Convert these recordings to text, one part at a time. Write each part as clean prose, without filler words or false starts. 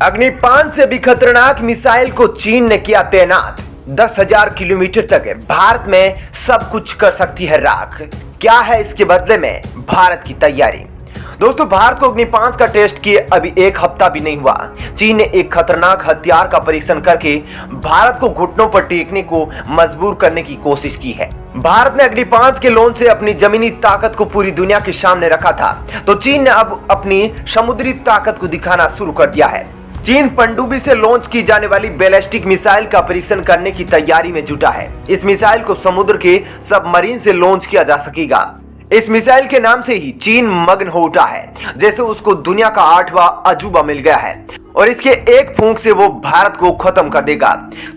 अग्नि 5 से भी खतरनाक मिसाइल को चीन ने किया तैनात। 10,000 किलोमीटर तक भारत में सब कुछ कर सकती है राख। क्या है इसके बदले में भारत की तैयारी? दोस्तों, भारत को अग्नि 5 का टेस्ट किए अभी एक हफ्ता भी नहीं हुआ, चीन ने एक खतरनाक हथियार का परीक्षण करके भारत को घुटनों पर टेकने को मजबूर करने की कोशिश की है। भारत ने अग्नि 5 के लॉन्च से अपनी जमीनी ताकत को पूरी दुनिया के सामने रखा था, तो चीन ने अब अपनी समुद्री ताकत को दिखाना शुरू कर दिया है। चीन पनडुब्बी से लॉन्च की जाने वाली बैलिस्टिक मिसाइल का परीक्षण करने की तैयारी में जुटा है। इस मिसाइल को समुद्र के सबमरीन से लॉन्च किया जा सकेगा। इस मिसाइल के नाम से ही चीन मग्न हो उठा है, जैसे उसको दुनिया का 8वां अजूबा मिल गया है और इसके एक फूंक से वो भारत को खत्म कर देगा।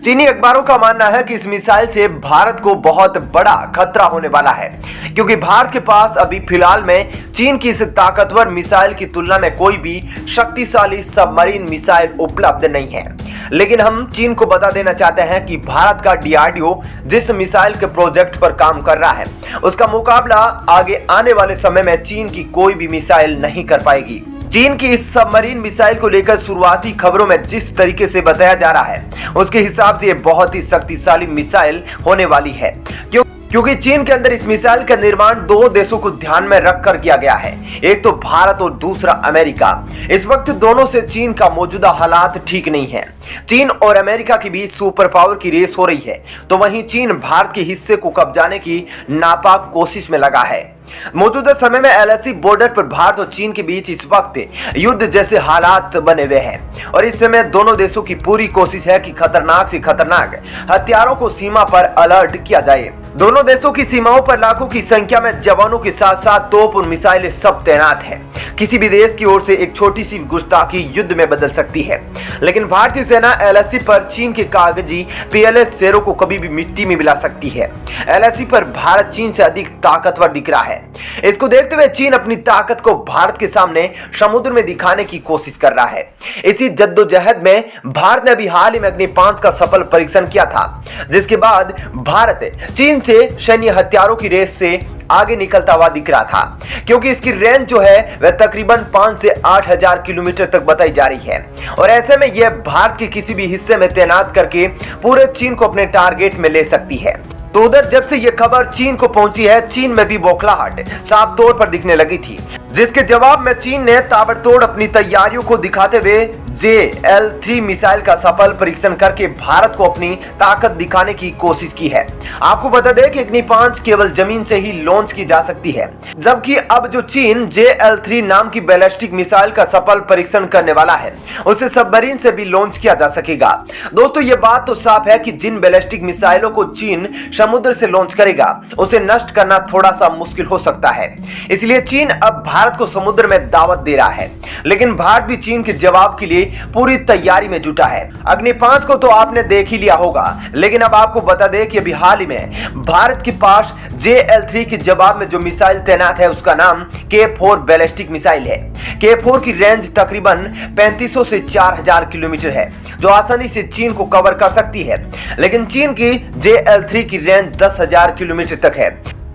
चीनी अखबारों का मानना है कि इस मिसाइल से भारत को बहुत बड़ा खतरा होने वाला है, क्योंकि भारत के पास अभी फिलहाल में चीन की इस ताकतवर मिसाइल की तुलना में कोई भी शक्तिशाली सबमरीन मिसाइल उपलब्ध नहीं है। लेकिन हम चीन को बता देना चाहते हैं कि भारत का डीआरडीओ जिस मिसाइल के प्रोजेक्ट पर काम कर रहा है, उसका मुकाबला आगे आने वाले समय में चीन की कोई भी मिसाइल नहीं कर पाएगी। चीन की इस सबमरीन मिसाइल को लेकर शुरुआती खबरों में जिस तरीके से बताया जा रहा है, उसके हिसाब से ये बहुत ही शक्तिशाली मिसाइल होने वाली है, क्योंकि चीन के अंदर इस मिसाइल का निर्माण दो देशों को ध्यान में रखकर किया गया है, एक तो भारत और दूसरा अमेरिका। इस वक्त दोनों से चीन का मौजूदा हालात ठीक नहीं है। चीन और अमेरिका के बीच सुपर पावर की रेस हो रही है, तो वहीं चीन भारत के हिस्से को कब्जाने की नापाक कोशिश में लगा है। मौजूदा समय में एलएसी बॉर्डर पर भारत और चीन के बीच इस वक्त युद्ध जैसे हालात बने हुए हैं और इस समय दोनों देशों की पूरी कोशिश है कि खतरनाक से खतरनाक हथियारों को सीमा पर अलर्ट किया जाए। दोनों देशों की सीमाओं पर लाखों की संख्या में जवानों के साथ साथ तोप और मिसाइलें सब तैनात हैं। किसी भी देश की ओर से एक छोटी सी गुस्ताखी युद्ध में बदल सकती है, लेकिन भारतीय सेना एलएसी पर चीन के कागजी पीएलएस शेरों को कभी भी मिट्टी में मिला सकती है। एलएसी पर भारत चीन से अधिक ताकतवर दिख रहा है। इसको देखते हुए चीन अपनी ताकत को भारत के सामने समुद्र में दिखाने की कोशिश कर रहा है। इसी जद्दोजहद में भारत ने अभी हाल ही में अग्नि 5 का सफल परीक्षण किया था, जिसके बाद भारत चीन से सैन्य हथियारों की रेस से आगे निकलता हुआ दिख रहा था, क्योंकि इसकी रेंज जो है वह तकरीबन 5 से 8,000 किलोमीटर तक बताई जा रही है और ऐसे में यह भारत के किसी भी हिस्से में तैनात करके पूरे चीन को अपने टारगेट में ले सकती है। तो उधर जब से यह खबर चीन को पहुंची है, चीन में भी बौखलाहट साफ तौर पर दिखने लगी थी, जिसके जवाब में चीन ने ताबड़तोड़ अपनी तैयारियों को दिखाते हुए JL-3 मिसाइल का सफल परीक्षण करके भारत को अपनी ताकत दिखाने की कोशिश की है। आपको बता दें कि अग्नि 5 केवल जमीन से ही लॉन्च की जा सकती है, जबकि अब जो चीन JL-3 नाम की बैलिस्टिक मिसाइल का सफल परीक्षण करने वाला है, उसे सबमरीन से भी लॉन्च किया जा सकेगा। दोस्तों, ये बात तो साफ है कि जिन बैलिस्टिक मिसाइलों को चीन समुद्र से लॉन्च करेगा, उसे नष्ट करना थोड़ा सा मुश्किल हो सकता है। इसलिए चीन अब भारत को समुद्र में दावत दे रहा है, लेकिन भारत भी चीन के जवाब के लिए पूरी तैयारी में जुटा है। अग्नि 5 को तो आपने देख ही लिया होगा, लेकिन अब आपको बता दें कि अभी हाल ही में भारत के पास JL-3 के जवाब में जो मिसाइल तैनात है, उसका नाम K4 बैलिस्टिक मिसाइल है। K4 की रेंज तकरीबन 3500 से 4000 किलोमीटर है, जो आसानी से चीन को कवर कर सकती है, लेकिन चीन की JL-3 की रेंज 10,000 किलोमीटर तक है,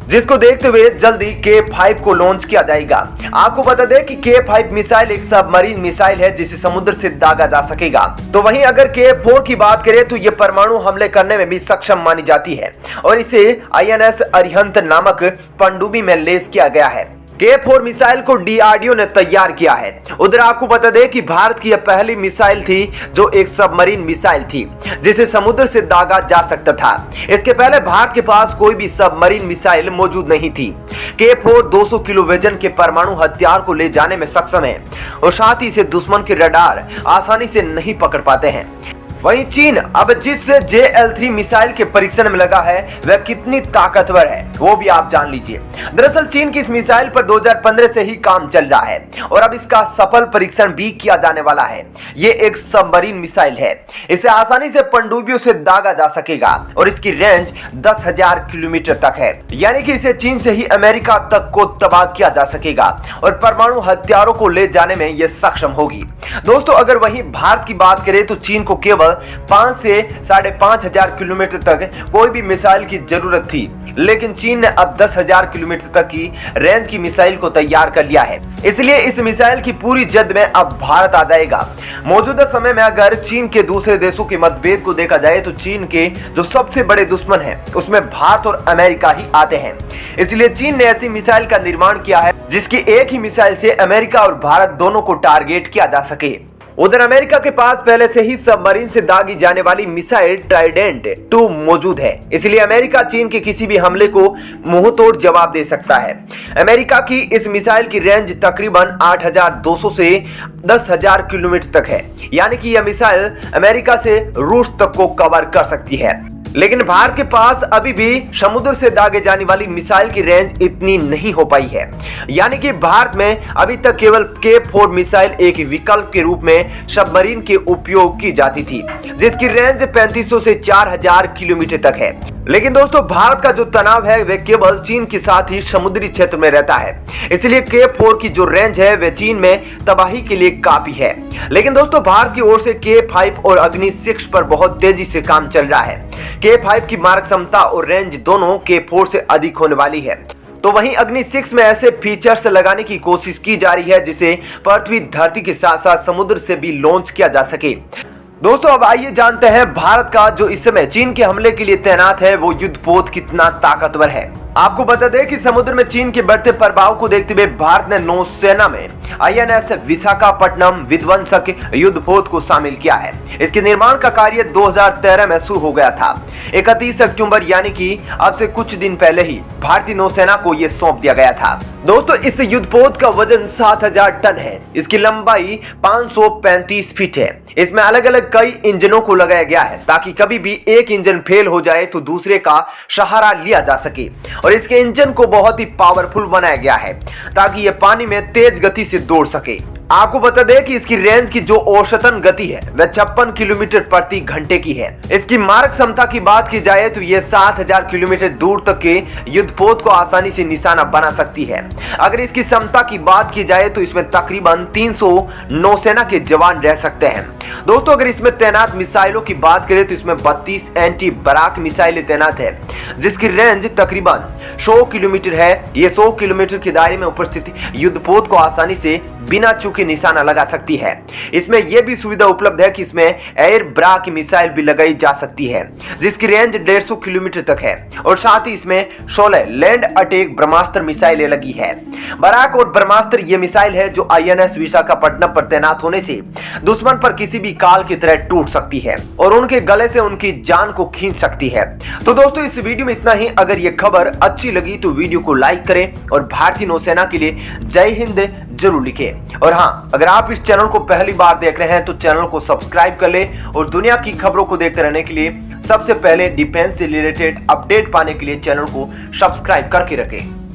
जिसको देखते हुए जल्दी K5 को लॉन्च किया जाएगा। आपको बता दें कि K5 मिसाइल एक सबमरीन मिसाइल है, जिसे समुद्र से दागा जा सकेगा। तो वहीं अगर K4 की बात करें तो ये परमाणु हमले करने में भी सक्षम मानी जाती है और इसे INS अरिहंत नामक पनडुब्बी में लेस किया गया है। K4 मिसाइल को डीआरडीओ ने तैयार किया है। उधर आपको बता दें कि भारत की यह पहली मिसाइल थी जो एक सबमरीन मिसाइल थी, जिसे समुद्र से दागा जा सकता था। इसके पहले भारत के पास कोई भी सबमरीन मिसाइल मौजूद नहीं थी। K4 200 किलो वजन के परमाणु हथियार को ले जाने में सक्षम है और साथ ही इसे दुश्मन के रडार आसानी से नहीं पकड़ पाते हैं। वहीं चीन अब जिस JL-3 मिसाइल के परीक्षण में लगा है, वह कितनी ताकतवर है वो भी आप जान लीजिए। दरअसल चीन की इस मिसाइल पर 2015 से ही काम चल रहा है और अब इसका सफल परीक्षण भी किया जाने वाला है। ये एक सबमरीन मिसाइल है, इसे आसानी से पनडुब्बियों से दागा जा सकेगा और इसकी रेंज 10,000 किलोमीटर तक है, यानी कि इसे चीन से ही अमेरिका तक को तबाह किया जा सकेगा और परमाणु हथियारों को ले जाने में यह सक्षम होगी। दोस्तों, अगर वहीं भारत की बात करें तो चीन को केवल 5 से 5,500 किलोमीटर तक कोई भी मिसाइल की जरूरत थी, लेकिन चीन चीन ने अब 10,000 किलोमीटर तक की रेंज की मिसाइल को तैयार कर लिया है। इसलिए इस मिसाइल की पूरी जद में अब भारत आ जाएगा। मौजूदा समय में अगर चीन के दूसरे देशों के मतभेद को देखा जाए तो चीन के जो सबसे बड़े दुश्मन हैं उसमें भारत और अमेरिका ही आते हैं। इसलिए चीन ने ऐसी मिसाइल का निर्माण किया है जिसकी एक ही मिसाइल से अमेरिका और भारत दोनों को टारगेट किया जा सके। उधर अमेरिका के पास पहले से ही सबमरीन से दागी जाने वाली मिसाइल ट्राइडेंट 2 मौजूद है। इसलिए अमेरिका चीन के किसी भी हमले को मुंहतोड़ जवाब दे सकता है। अमेरिका की इस मिसाइल की रेंज तकरीबन 8,200 से 10,000 किलोमीटर तक है, यानी कि यह मिसाइल अमेरिका से रूस तक को कवर कर सकती है। लेकिन भारत के पास अभी भी समुद्र से दागे जाने वाली मिसाइल की रेंज इतनी नहीं हो पाई है, यानी कि भारत में अभी तक केवल K4 मिसाइल एक विकल्प के रूप में सबमरीन के उपयोग की जाती थी, जिसकी रेंज 3500 से 4,000 किलोमीटर तक है। लेकिन दोस्तों, भारत का जो तनाव है वह केवल चीन के साथ ही समुद्री क्षेत्र में रहता है। इसलिए K4 की जो रेंज है वह चीन में तबाही के लिए काफी है। लेकिन दोस्तों, भारत की ओर से K5 और अग्नि 6 पर बहुत तेजी से काम चल रहा है। K5 की मारक क्षमता और रेंज दोनों K4 से अधिक होने वाली है। तो वहीं अग्नि 6 में ऐसे फीचर्स लगाने की कोशिश की जा रही है जिसे पृथ्वी धरती के साथ साथ समुद्र से भी लॉन्च किया जा सके। दोस्तों, अब आइए जानते हैं भारत का जो इस समय चीन के हमले के लिए तैनात है वो युद्धपोत कितना ताकतवर है। आपको बता दें कि समुद्र में चीन के बढ़ते प्रभाव को देखते हुए भारत ने नौसेना में INS विशाखापट्टनम विध्वंसक युद्धपोत को शामिल किया है। इसके निर्माण का कार्य 2013 में शुरू हो गया था। 31 अक्टूबर यानी कि अब से कुछ दिन पहले ही भारतीय नौसेना को यह सौंप दिया गया था। दोस्तों, इस युद्धपोत का वजन 7,000 टन है। इसकी लंबाई 535 फीट है। इसमें अलग अलग कई इंजनों को लगाया गया है ताकि कभी भी एक इंजन फेल हो जाए तो दूसरे का सहारा लिया जा सके। और इसके इंजन को बहुत ही पावरफुल बनाया गया है ताकि यह पानी में तेज गति से दौड़ सके। आपको बता दें कि इसकी रेंज की जो औसतन गति है वह 56 किलोमीटर प्रति घंटे की है। इसकी मारक क्षमता की बात की जाए तो यह 7,000 किलोमीटर दूर तक के युद्धपोत को आसानी से निशाना बना सकती है। अगर इसकी क्षमता की बात की जाए तो इसमें तकरीबन 300 नौसेना के जवान रह सकते हैं। दोस्तों, अगर इसमें तैनात मिसाइलों की बात करें तो इसमें 32 एंटी बराक मिसाइलें तैनात है जिसकी रेंज तकरीबन 100 किलोमीटर है। ये 100 किलोमीटर के दायरे में उपस्थित युद्धपोत को आसानी से बिना चूके निशाना लगा सकती है। इसमें यह भी सुविधा उपलब्ध है कि इसमें एयर ब्राक मिसाइल भी लगाई जा सकती है जिसकी रेंज 150 किलोमीटर तक है और साथ ही इसमें 16 लैंड अटैक ब्रह्मास्त्र मिसाइलें लगी है। बराक और ब्रह्मास्त्र ये मिसाइल है जो INS विशाखापट्टनम पर तैनात होने से दुश्मन पर किसी भी काल की तरह टूट सकती है और उनके गले से उनकी जान को खींच सकती है। तो दोस्तों, इस वीडियो में इतना ही। अगर ये खबर अच्छी लगी तो वीडियो को लाइक करें और भारतीय नौसेना के लिए जय हिंद जरूर लिखें। और हाँ, अगर आप इस चैनल को पहली बार देख रहे हैं तो चैनल को सब्सक्राइब कर ले और दुनिया की खबरों को देखते रहने के लिए सबसे पहले डिफेंस से रिलेटेड अपडेट पाने के लिए चैनल को सब्सक्राइब करके रखें।